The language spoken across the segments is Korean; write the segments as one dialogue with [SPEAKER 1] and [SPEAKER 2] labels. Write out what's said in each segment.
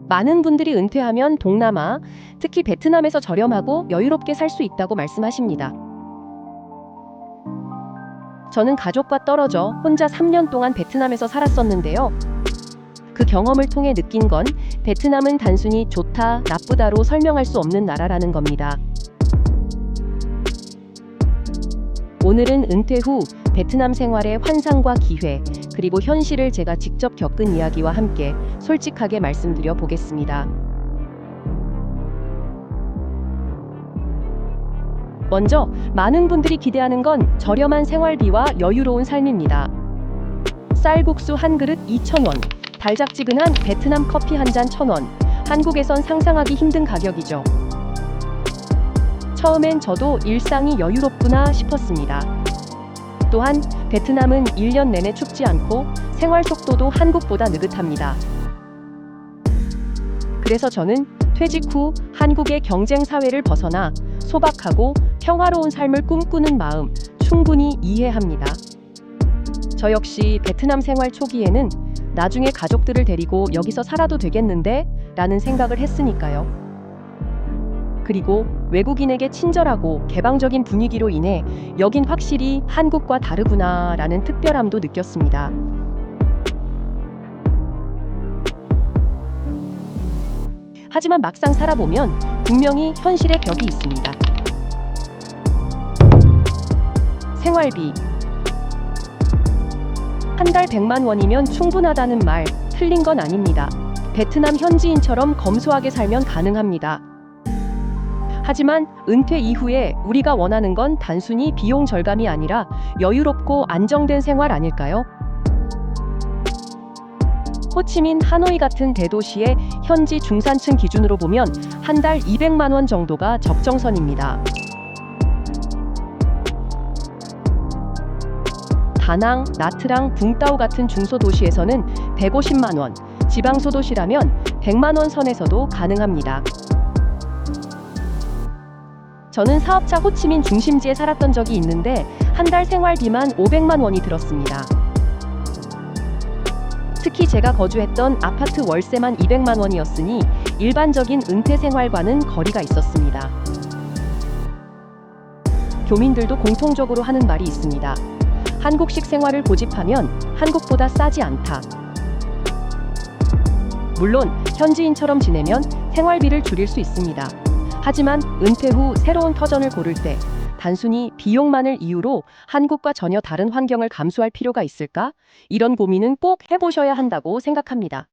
[SPEAKER 1] 많은 분들이 은퇴하면 동남아, 특히 베트남에서 저렴하고 여유롭게 살 수 있다고 말씀하십니다. 저는 가족과 떨어져 혼자 3년 동안 베트남에서 살았었는데요. 그 경험을 통해 느낀 건 베트남은 단순히 좋다, 나쁘다로 설명할 수 없는 나라라는 겁니다. 오늘은 은퇴 후 베트남 생활의 환상과 기회, 그리고 현실을 제가 직접 겪은 이야기와 함께 솔직하게 말씀드려 보겠습니다. 먼저 많은 분들이 기대하는 건 저렴한 생활비와 여유로운 삶입니다. 쌀국수 한 그릇 2,000원, 달짝지근한 베트남 커피 한 잔 1,000원, 한국에선 상상하기 힘든 가격이죠. 처음엔 저도 일상이 여유롭구나 싶었습니다. 또한 베트남은 1년 내내 춥지 않고 생활 속도도 한국보다 느긋합니다. 그래서 저는 퇴직 후 한국의 경쟁 사회를 벗어나 소박하고 평화로운 삶을 꿈꾸는 마음 충분히 이해합니다. 저 역시 베트남 생활 초기에는 나중에 가족들을 데리고 여기서 살아도 되겠는데? 라는 생각을 했으니까요. 그리고 외국인에게 친절하고 개방적인 분위기로 인해 여긴 확실히 한국과 다르구나 라는 특별함도 느꼈습니다. 하지만 막상 살아보면 분명히 현실의 벽이 있습니다. 생활비. 한 달 100만 원이면 충분하다는 말 틀린 건 아닙니다. 베트남 현지인처럼 검소하게 살면 가능합니다. 하지만 은퇴 이후에 우리가 원하는 건 단순히 비용 절감이 아니라 여유롭고 안정된 생활 아닐까요? 호치민, 하노이 같은 대도시의 현지 중산층 기준으로 보면 한 달 200만 원 정도가 적정선입니다. 다낭, 나트랑, 붕따오 같은 중소도시에서는 150만 원, 지방소도시라면 100만 원 선에서도 가능합니다. 저는 사업차 호치민 중심지에 살았던 적이 있는데 한 달 생활비만 500만 원이 들었습니다. 특히 제가 거주했던 아파트 월세만 200만 원이었으니 일반적인 은퇴 생활과는 거리가 있었습니다. 교민들도 공통적으로 하는 말이 있습니다. 한국식 생활을 고집하면 한국보다 싸지 않다. 물론 현지인처럼 지내면 생활비를 줄일 수 있습니다. 하지만 은퇴 후 새로운 터전을 고를 때 단순히 비용만을 이유로 한국과 전혀 다른 환경을 감수할 필요가 있을까? 이런 고민은 꼭 해보셔야 한다고 생각합니다.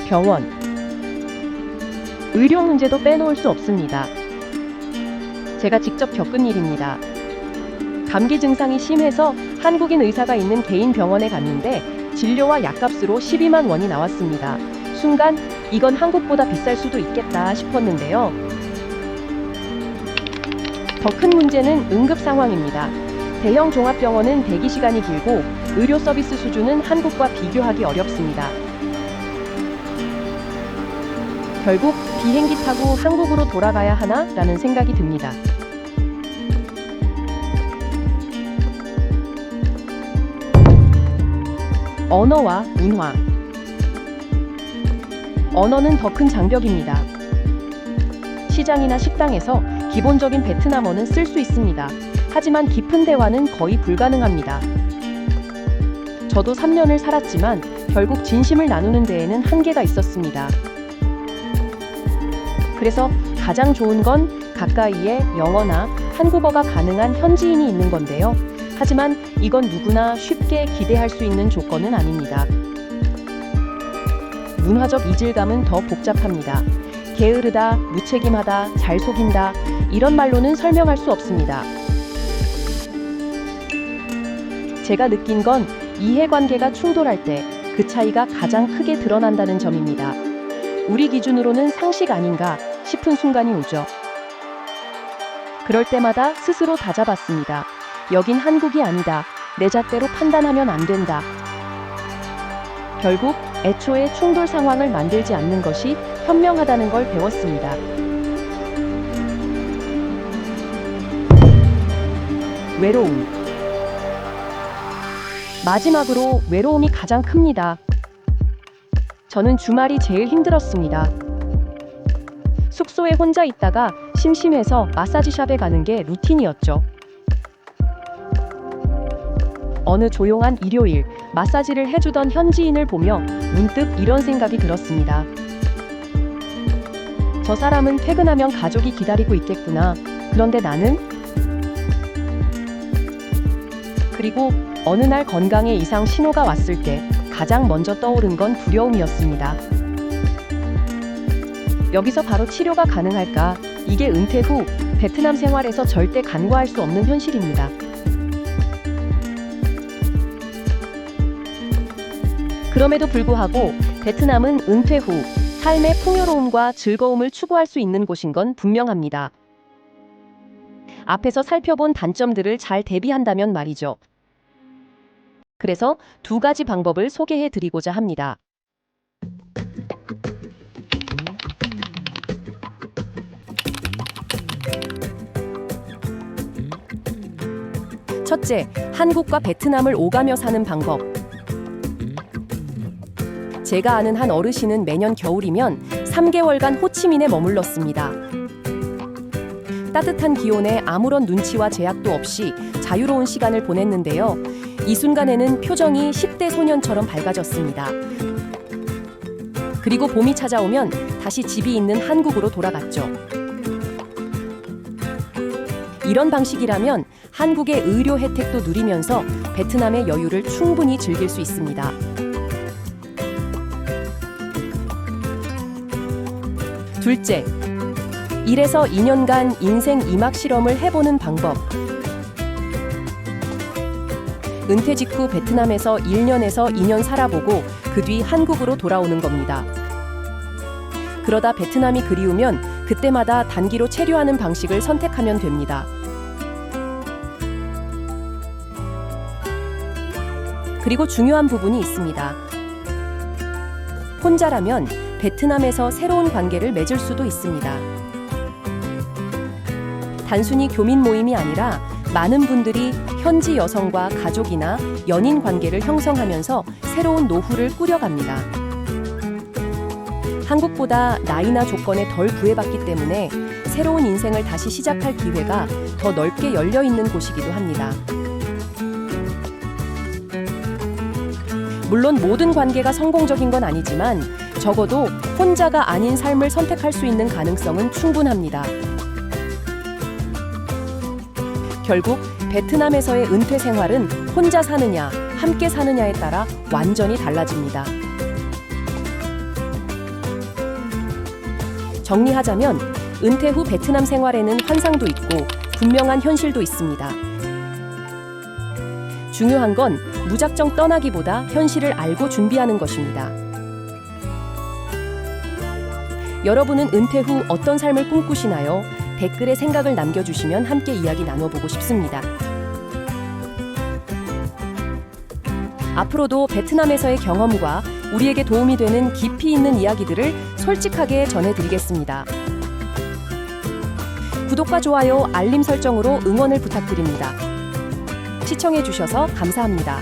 [SPEAKER 1] 병원. 의료 문제도 빼놓을 수 없습니다. 제가 직접 겪은 일입니다. 감기 증상이 심해서 한국인 의사가 있는 개인 병원에 갔는데 진료와 약값으로 12만 원이 나왔습니다. 순간 이건 한국보다 비쌀 수도 있겠다 싶었는데요. 더 큰 문제는 응급 상황입니다. 대형 종합병원은 대기 시간이 길고 의료 서비스 수준은 한국과 비교하기 어렵습니다. 결국 비행기 타고 한국으로 돌아가야 하나? 라는 생각이 듭니다. 언어와 문화. 언어는 더 큰 장벽입니다. 시장이나 식당에서 기본적인 베트남어는 쓸 수 있습니다. 하지만 깊은 대화는 거의 불가능합니다. 저도 3년을 살았지만 결국 진심을 나누는 데에는 한계가 있었습니다. 그래서 가장 좋은 건 가까이에 영어나 한국어가 가능한 현지인이 있는 건데요. 하지만 이건 누구나 쉽게 기대할 수 있는 조건은 아닙니다. 문화적 이질감은 더 복잡합니다. 게으르다, 무책임하다, 잘 속인다, 이런 말로는 설명할 수 없습니다. 제가 느낀 건 이해관계가 충돌할 때 그 차이가 가장 크게 드러난다는 점입니다. 우리 기준으로는 상식 아닌가 싶은 순간이 오죠. 그럴 때마다 스스로 다잡았습니다. 여긴 한국이 아니다. 내 잣대로 판단하면 안 된다. 결국 애초에 충돌 상황을 만들지 않는 것이 현명하다는 걸 배웠습니다. 외로움. 마지막으로 외로움이 가장 큽니다. 저는 주말이 제일 힘들었습니다. 숙소에 혼자 있다가 심심해서 마사지샵에 가는 게 루틴이었죠. 어느 조용한 일요일, 마사지를 해주던 현지인을 보며 문득 이런 생각이 들었습니다. 저 사람은 퇴근하면 가족이 기다리고 있겠구나. 그런데 나는? 그리고 어느 날 건강에 이상 신호가 왔을 때 가장 먼저 떠오른 건 두려움이었습니다. 여기서 바로 치료가 가능할까? 이게 은퇴 후 베트남 생활에서 절대 간과할 수 없는 현실입니다. 그럼에도 불구하고 베트남은 은퇴 후 삶의 풍요로움과 즐거움을 추구할 수 있는 곳인 건 분명합니다. 앞에서 살펴본 단점들을 잘 대비한다면 말이죠. 그래서 두 가지 방법을 소개해 드리고자 합니다. 첫째, 한국과 베트남을 오가며 사는 방법. 제가 아는 한 어르신은 매년 겨울이면 3개월간 호치민에 머물렀습니다. 따뜻한 기온에 아무런 눈치와 제약도 없이 자유로운 시간을 보냈는데요. 이 순간에는 표정이 10대 소년처럼 밝아졌습니다. 그리고 봄이 찾아오면 다시 집이 있는 한국으로 돌아갔죠. 이런 방식이라면 한국의 의료 혜택도 누리면서 베트남의 여유를 충분히 즐길 수 있습니다. 둘째, 1에서 2년간 인생 이막 실험을 해보는 방법. 은퇴 직후 베트남에서 1년에서 2년 살아보고 그 뒤 한국으로 돌아오는 겁니다. 그러다 베트남이 그리우면 그때마다 단기로 체류하는 방식을 선택하면 됩니다. 그리고 중요한 부분이 있습니다. 혼자라면 베트남에서 새로운 관계를 맺을 수도 있습니다. 단순히 교민 모임이 아니라 많은 분들이 현지 여성과 가족이나 연인 관계를 형성하면서 새로운 노후를 꾸려갑니다. 한국보다 나이나 조건에 덜 구애받기 때문에 새로운 인생을 다시 시작할 기회가 더 넓게 열려 있는 곳이기도 합니다. 물론 모든 관계가 성공적인 건 아니지만 적어도 혼자가 아닌 삶을 선택할 수 있는 가능성은 충분합니다. 결국 베트남에서의 은퇴 생활은 혼자 사느냐, 함께 사느냐에 따라 완전히 달라집니다. 정리하자면 은퇴 후 베트남 생활에는 환상도 있고 분명한 현실도 있습니다. 중요한 건 무작정 떠나기보다 현실을 알고 준비하는 것입니다. 여러분은 은퇴 후 어떤 삶을 꿈꾸시나요? 댓글에 생각을 남겨주시면 함께 이야기 나눠보고 싶습니다. 앞으로도 베트남에서의 경험과 우리에게 도움이 되는 깊이 있는 이야기들을 솔직하게 전해드리겠습니다. 구독과 좋아요, 알림 설정으로 응원을 부탁드립니다. 시청해주셔서 감사합니다.